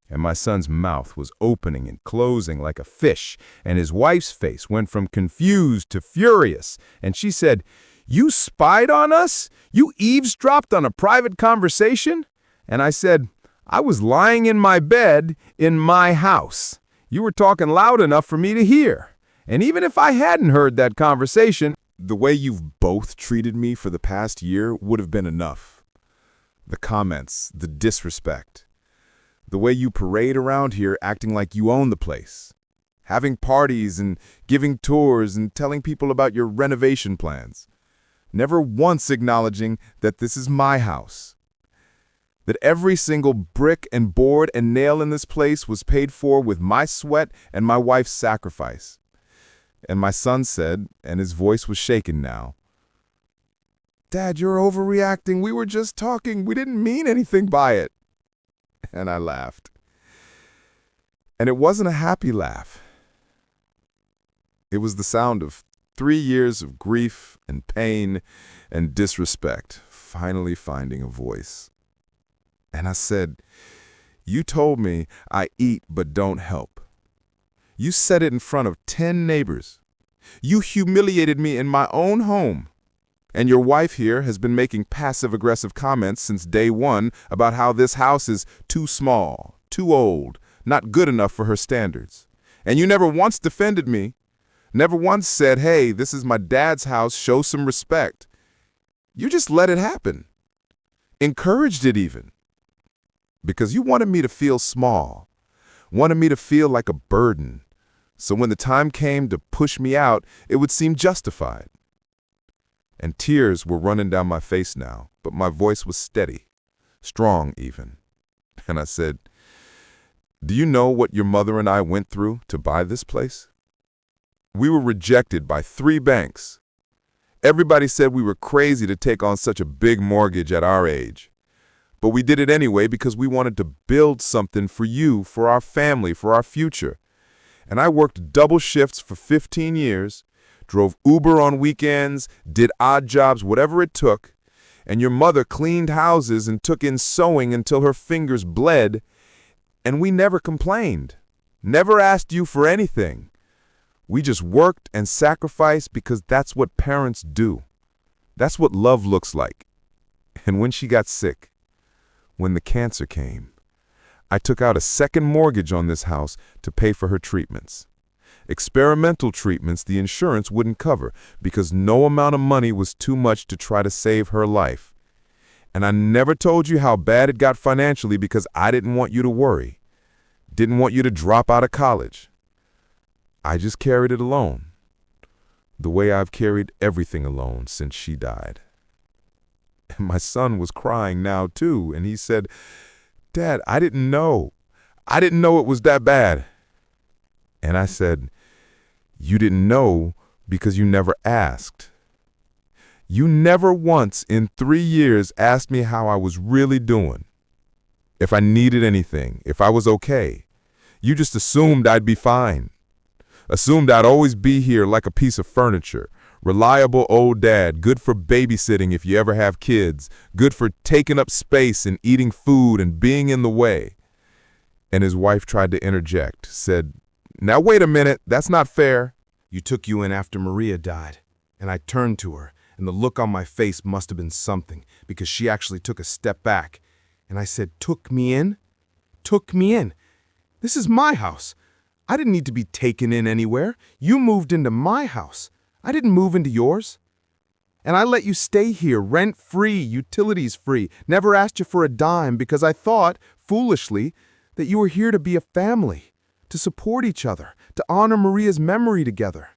And my son's mouth was opening and closing like a fish, and his wife's face went from confused to furious, and she said, "You spied on us? You eavesdropped on a private conversation?" And I said, "I was lying in my bed in my house. You were talking loud enough for me to hear. And even if I hadn't heard that conversation, the way you've both treated me for the past year would have been enough. The comments, the disrespect. The way you parade around here acting like you own the place. Having parties and giving tours and telling people about your renovation plans. Never once acknowledging that this is my house. That every single brick and board and nail in this place was paid for with my sweat and my wife's sacrifice." And my son said, and his voice was shaken now, "Dad, you're overreacting. We were just talking. We didn't mean anything by it." And I laughed. And it wasn't a happy laugh. It was the sound of 3 years of grief and pain and disrespect finally finding a voice. And I said, "You told me I eat but don't help. You said it in front of 10 neighbors. You humiliated me in my own home. And your wife here has been making passive-aggressive comments since day one about how this house is too small, too old, not good enough for her standards. And you never once defended me, never once said, 'Hey, this is my dad's house, show some respect.' You just let it happen. encouraged it even. Because you wanted me to feel small, wanted me to feel like a burden. So when the time came to push me out, it would seem justified. And tears were running down my face now, but my voice was steady, strong even. And I said, "Do you know what your mother and I went through to buy this place? We were rejected by 3 banks. Everybody said we were crazy to take on such a big mortgage at our age. But we did it anyway because we wanted to build something for you, for our family, for our future. And I worked double shifts for 15 years, drove Uber on weekends, did odd jobs, whatever it took. And your mother cleaned houses and took in sewing until her fingers bled. And we never complained, never asked you for anything. We just worked and sacrificed because that's what parents do. That's what love looks like." And when she got sick, when the cancer came, I took out a second mortgage on this house to pay for her treatments. Experimental treatments the insurance wouldn't cover because no amount of money was too much to try to save her life. And I never told you how bad it got financially because I didn't want you to worry. Didn't want you to drop out of college. I just carried it alone, the way I've carried everything alone since she died. And my son was crying now too, and he said, "Dad, I didn't know. I didn't know it was that bad." And I said, "You didn't know because you never asked. You never once in 3 years asked me how I was really doing, if I needed anything, if I was okay. You just assumed I'd be fine. Assumed I'd always be here like a piece of furniture. Reliable old dad, good for babysitting if you ever have kids, good for taking up space and eating food and being in the way." And his wife tried to interject, said, "Now wait a minute, that's not fair." "You took you in after Maria died." And I turned to her, and the look on my face must have been something, because she actually took a step back. And I said, "Took me in? Took me in? This is my house. I didn't need to be taken in anywhere. You moved into my house. I didn't move into yours. And I let you stay here, rent-free, utilities-free, never asked you for a dime because I thought, foolishly, that you were here to be a family, to support each other, to honor Maria's memory together.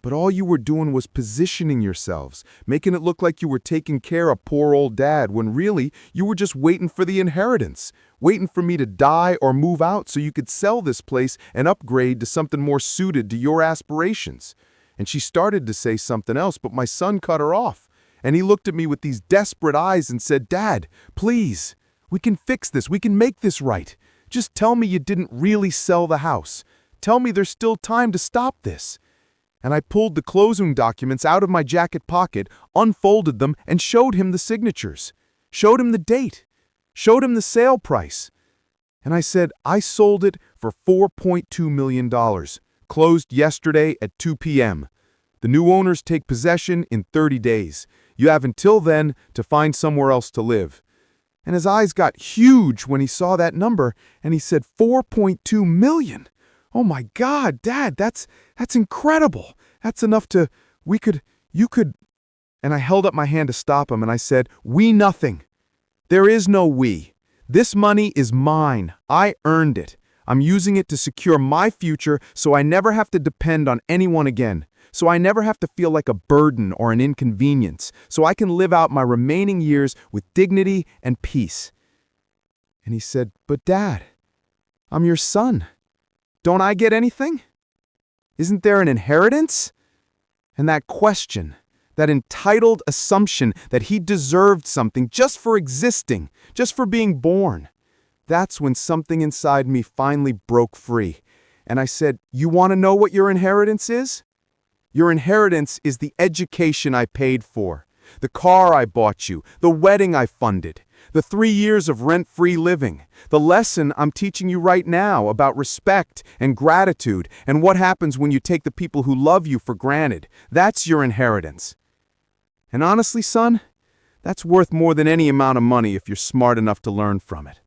But all you were doing was positioning yourselves, making it look like you were taking care of poor old Dad when really you were just waiting for the inheritance, waiting for me to die or move out so you could sell this place and upgrade to something more suited to your aspirations." And she started to say something else, but my son cut her off. And he looked at me with these desperate eyes and said, "Dad, please, we can fix this. We can make this right. Just tell me you didn't really sell the house. Tell me there's still time to stop this." And I pulled the closing documents out of my jacket pocket, unfolded them, and showed him the signatures, showed him the date, showed him the sale price. And I said, "I sold it for $4.2 million, closed yesterday at 2 p.m. The new owners take possession in 30 days. You have until then to find somewhere else to live." And his eyes got huge when he saw that number, and he said, $4.2 million. "Oh my God, Dad, that's incredible. That's enough to, you could." And I held up my hand to stop him, and I said, "We nothing. There is no we. This money is mine. I earned it. I'm using it to secure my future so I never have to depend on anyone again, so I never have to feel like a burden or an inconvenience, so I can live out my remaining years with dignity and peace." And he said, "But Dad, I'm your son. Don't I get anything? Isn't there an inheritance?" And that question, that entitled assumption that he deserved something just for existing, just for being born, that's when something inside me finally broke free. And I said, "You want to know what your inheritance is? Your inheritance is the education I paid for, the car I bought you, the wedding I funded, the 3 years of rent-free living, the lesson I'm teaching you right now about respect and gratitude and what happens when you take the people who love you for granted. That's your inheritance. And honestly, son, that's worth more than any amount of money if you're smart enough to learn from it."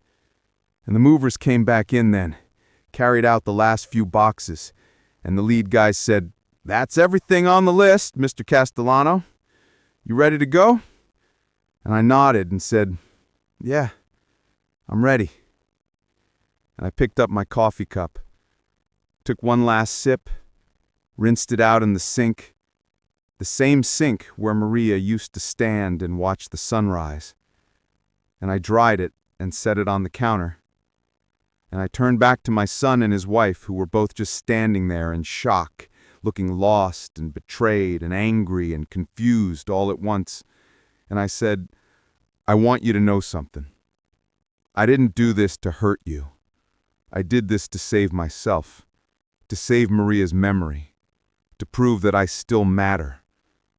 And the movers came back in then, carried out the last few boxes, and the lead guy said, "That's everything on the list, Mr. Castellano. You ready to go?" And I nodded and said, Yeah, I'm ready. And I picked up my coffee cup, took one last sip, rinsed it out in the sink, the same sink where Maria used to stand and watch the sunrise. And I dried it and set it on the counter. And I turned back to my son and his wife, who were both just standing there in shock, looking lost and betrayed and angry and confused all at once. And I said, I want you to know something. I didn't do this to hurt you. I did this to save myself, to save Maria's memory, to prove that I still matter,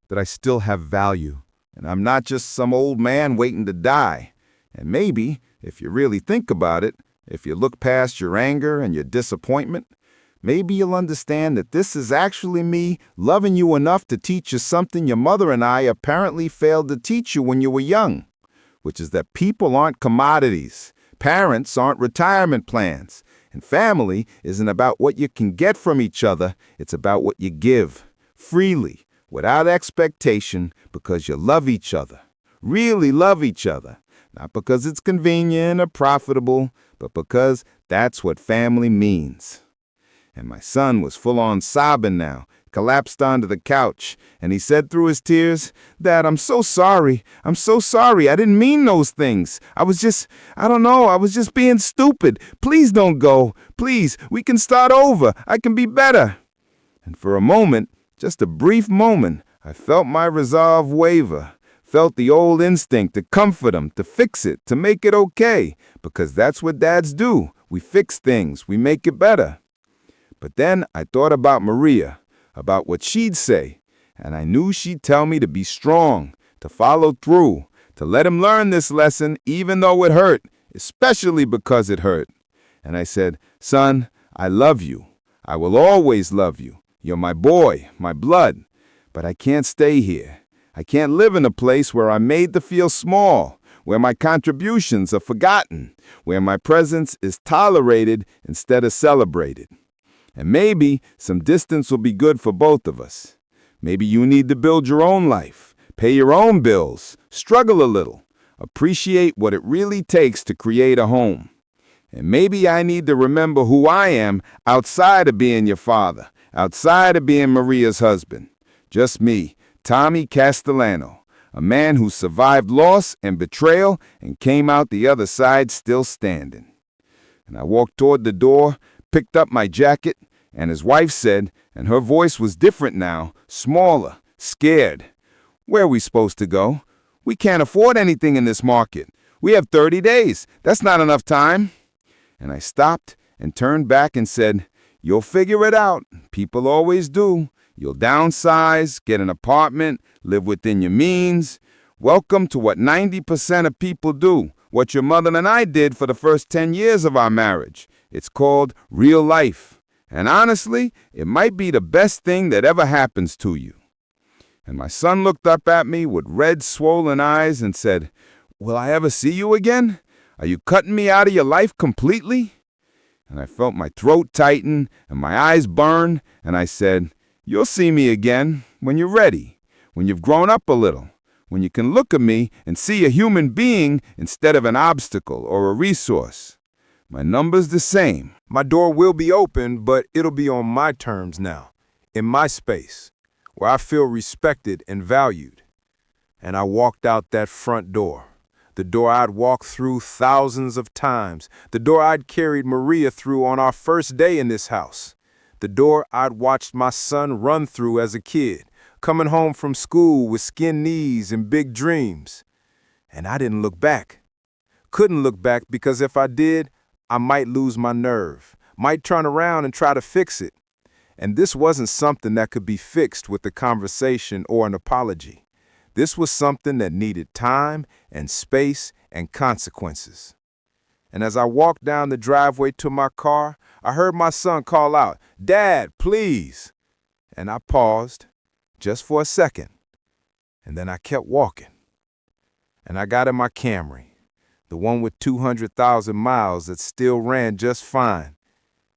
that I still have value. And I'm not just some old man waiting to die. And maybe, if you really think about it, if you look past your anger and your disappointment, maybe you'll understand that this is actually me loving you enough to teach you something your mother and I apparently failed to teach you when you were young, which is that people aren't commodities, parents aren't retirement plans, and family isn't about what you can get from each other, it's about what you give, freely, without expectation, because you love each other, really love each other, not because it's convenient or profitable, but because that's what family means. And my son was full-on sobbing now, collapsed onto the couch, and he said through his tears, Dad, I'm so sorry. I'm so sorry. I didn't mean those things. I was just being stupid. Please don't go. Please, we can start over. I can be better. And for a moment, just a brief moment, I felt my resolve waver, felt the old instinct to comfort him, to fix it, to make it okay, because that's what dads do. We fix things. We make it better. But then I thought about Maria, about what she'd say, and I knew she'd tell me to be strong, to follow through, to let him learn this lesson even though it hurt, especially because it hurt. And I said, Son, I love you. I will always love you. You're my boy, my blood. But I can't stay here. I can't live in a place where I'm made to feel small, where my contributions are forgotten, where my presence is tolerated instead of celebrated. And maybe some distance will be good for both of us. Maybe you need to build your own life, pay your own bills, struggle a little, appreciate what it really takes to create a home. And maybe I need to remember who I am outside of being your father, outside of being Maria's husband. Just me, Tommy Castellano, a man who survived loss and betrayal and came out the other side still standing. And I walked toward the door, picked up my jacket, and his wife said, and her voice was different now, smaller, scared, Where are we supposed to go? We can't afford anything in this market. We have 30 days. That's not enough time. And I stopped and turned back and said, You'll figure it out. People always do. You'll downsize, get an apartment, live within your means. Welcome to what 90% of people do, what your mother and I did for the first 10 years of our marriage. It's called real life. And honestly, it might be the best thing that ever happens to you. And my son looked up at me with red, swollen eyes and said, Will I ever see you again? Are you cutting me out of your life completely? And I felt my throat tighten and my eyes burn, and I said, You'll see me again when you're ready, when you've grown up a little, when you can look at me and see a human being instead of an obstacle or a resource. My number's the same. My door will be open, but it'll be on my terms now, in my space, where I feel respected and valued. And I walked out that front door, the door I'd walked through thousands of times, the door I'd carried Maria through on our first day in this house, the door I'd watched my son run through as a kid, coming home from school with skinned knees and big dreams. And I didn't look back. Couldn't look back because if I did, I might lose my nerve, might turn around and try to fix it. And this wasn't something that could be fixed with a conversation or an apology. This was something that needed time and space and consequences. And as I walked down the driveway to my car, I heard my son call out, Dad, please. And I paused just for a second. And then I kept walking. And I got in my Camry, the one with 200,000 miles that still ran just fine.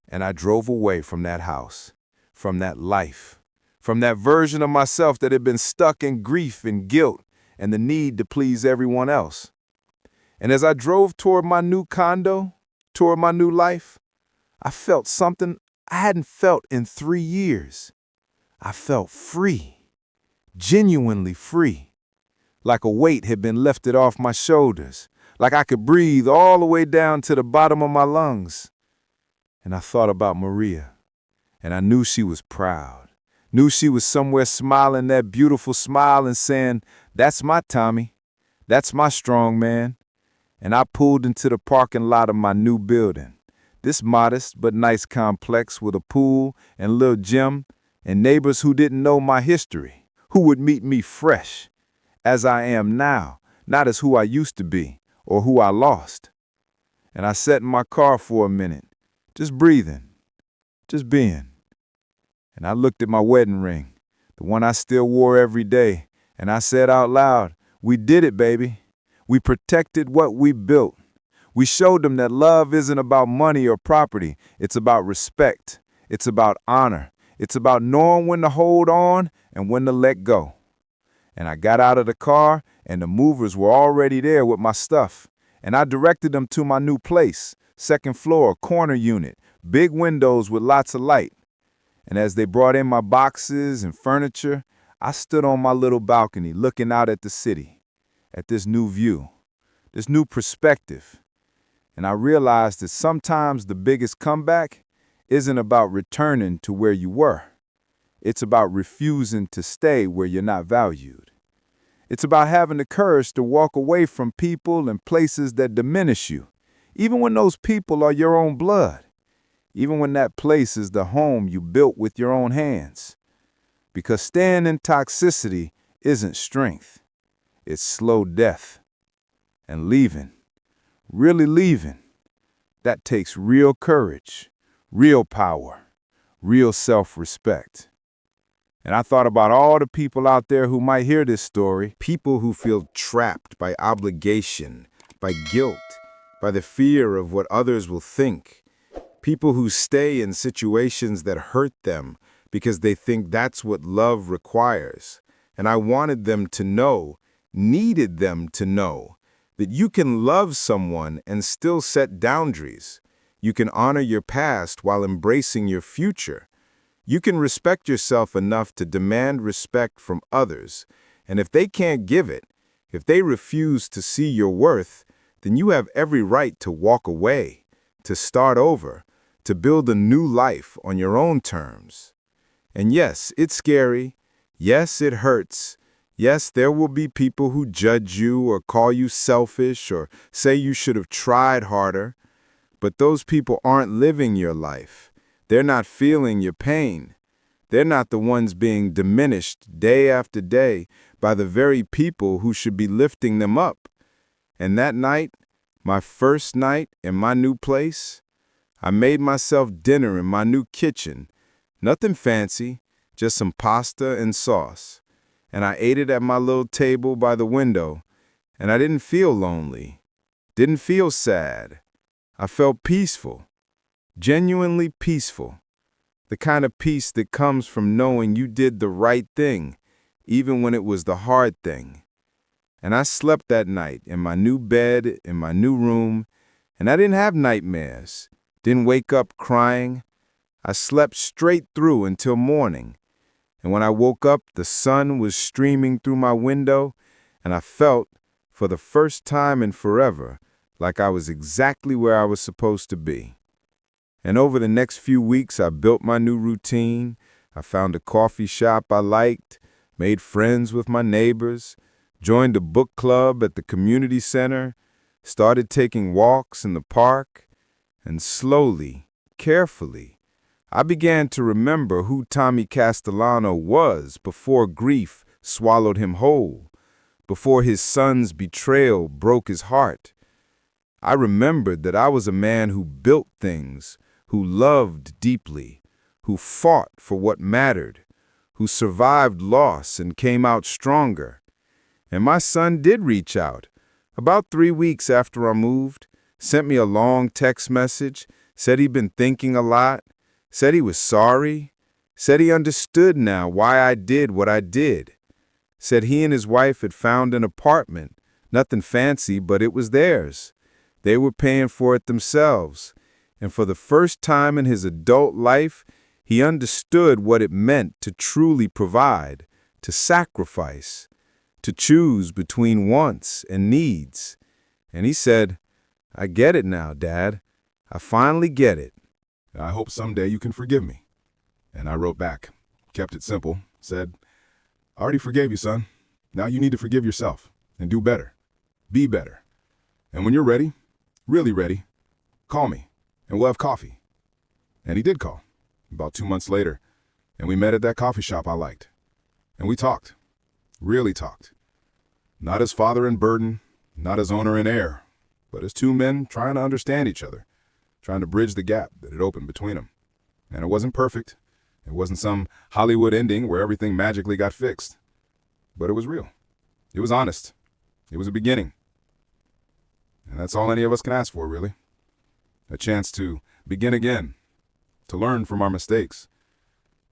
And I drove away from that house, from that life, from that version of myself that had been stuck in grief and guilt and the need to please everyone else. And as I drove toward my new condo, toward my new life, I felt something I hadn't felt in 3 years. I felt free, genuinely free, like a weight had been lifted off my shoulders, like I could breathe all the way down to the bottom of my lungs. And I thought about Maria, and I knew she was proud, knew she was somewhere smiling that beautiful smile and saying, "That's my Tommy, that's my strong man." And I pulled into the parking lot of my new building, this modest but nice complex with a pool and a little gym and neighbors who didn't know my history, who would meet me fresh, as I am now, not as who I used to be or who I lost. And I sat in my car for a minute, just breathing, just being. And I looked at my wedding ring, the one I still wore every day, and I said out loud, "We did it, baby. We protected what we built. We showed them that love isn't about money or property. It's about respect. It's about honor. It's about knowing when to hold on and when to let go." And I got out of the car, and the movers were already there with my stuff. And I directed them to my new place, second floor, corner unit, big windows with lots of light. And as they brought in my boxes and furniture, I stood on my little balcony looking out at the city, at this new view, this new perspective. And I realized that sometimes the biggest comeback isn't about returning to where you were. It's about refusing to stay where you're not valued. It's about having the courage to walk away from people and places that diminish you, even when those people are your own blood, even when that place is the home you built with your own hands. Because staying in toxicity isn't strength. It's slow death. And leaving, really leaving, that takes real courage, real power, real self-respect. And I thought about all the people out there who might hear this story. People who feel trapped by obligation, by guilt, by the fear of what others will think. People who stay in situations that hurt them because they think that's what love requires. And I wanted them to know, needed them to know, that you can love someone and still set boundaries. You can honor your past while embracing your future. You can respect yourself enough to demand respect from others. And if they can't give it, if they refuse to see your worth, then you have every right to walk away, to start over, to build a new life on your own terms. And yes, it's scary. Yes, it hurts. Yes, there will be people who judge you or call you selfish or say you should have tried harder. But those people aren't living your life. They're not feeling your pain. They're not the ones being diminished day after day by the very people who should be lifting them up. And that night, my first night in my new place, I made myself dinner in my new kitchen. Nothing fancy, just some pasta and sauce. And I ate it at my little table by the window, and I didn't feel lonely, didn't feel sad. I felt peaceful, genuinely peaceful, the kind of peace that comes from knowing you did the right thing, even when it was the hard thing. And I slept that night in my new bed, in my new room, and I didn't have nightmares, didn't wake up crying. I slept straight through until morning. And when I woke up, the sun was streaming through my window, and I felt, for the first time in forever, like I was exactly where I was supposed to be. And over the next few weeks, I built my new routine. I found a coffee shop I liked, made friends with my neighbors, joined a book club at the community center, started taking walks in the park, and slowly, carefully, I began to remember who Tommy Castellano was before grief swallowed him whole, before his son's betrayal broke his heart. I remembered that I was a man who built things, who loved deeply, who fought for what mattered, who survived loss and came out stronger. And my son did reach out. About 3 weeks after I moved, sent me a long text message, said he'd been thinking a lot, said he was sorry, said he understood now why I did what I did, said he and his wife had found an apartment, Nothing fancy, but it was theirs. They were paying for it themselves. And for the first time in his adult life, he understood what it meant to truly provide, to sacrifice, to choose between wants and needs. And he said, "I get it now, Dad. I finally get it." I hope someday you can forgive me. And I wrote back, kept it simple, said, I already forgave you, son. Now you need to forgive yourself and do better. Be better. And when you're ready, really ready, call me and we'll have coffee. And he did call, about 2 months later, and we met at that coffee shop I liked. And we talked, really talked. Not as father and burden, not as owner and heir, but as two men trying to understand each other, trying to bridge the gap that had opened between them. And it wasn't perfect. It wasn't some Hollywood ending where everything magically got fixed. But it was real. It was honest. It was a beginning. And that's all any of us can ask for, really. A chance to begin again, to learn from our mistakes,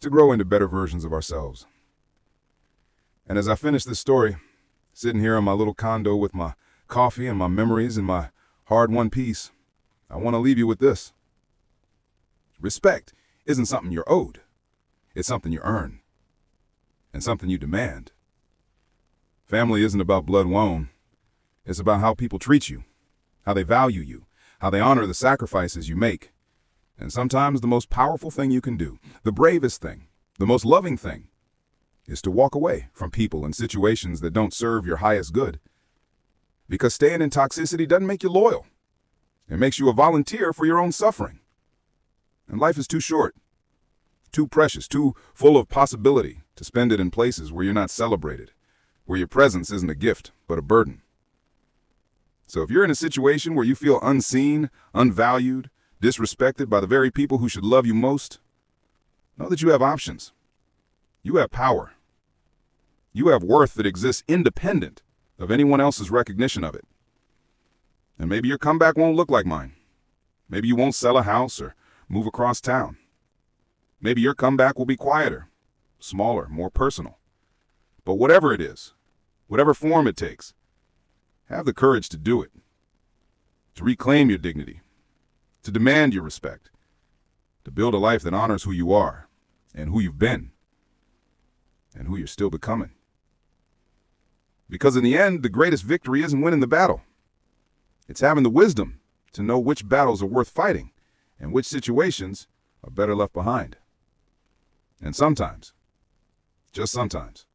to grow into better versions of ourselves. And as I finish this story, sitting here in my little condo with my coffee and my memories and my hard-won peace, I want to leave you with this. Respect isn't something you're owed. It's something you earn. And something you demand. Family isn't about blood won. It's about how people treat you, how they value you, how they honor the sacrifices you make. And sometimes the most powerful thing you can do, the bravest thing, the most loving thing, is to walk away from people and situations that don't serve your highest good. Because staying in toxicity doesn't make you loyal. It makes you a volunteer for your own suffering. And life is too short, too precious, too full of possibility to spend it in places where you're not celebrated, where your presence isn't a gift, but a burden. So if you're in a situation where you feel unseen, unvalued, disrespected by the very people who should love you most, know that you have options. You have power. You have worth that exists independent of anyone else's recognition of it. And maybe your comeback won't look like mine. Maybe you won't sell a house or move across town. Maybe your comeback will be quieter, smaller, more personal. But whatever it is, whatever form it takes, have the courage to do it, to reclaim your dignity, to demand your respect, to build a life that honors who you are and who you've been and who you're still becoming. Because in the end, the greatest victory isn't winning the battle. It's having the wisdom to know which battles are worth fighting and which situations are better left behind. And sometimes, just sometimes,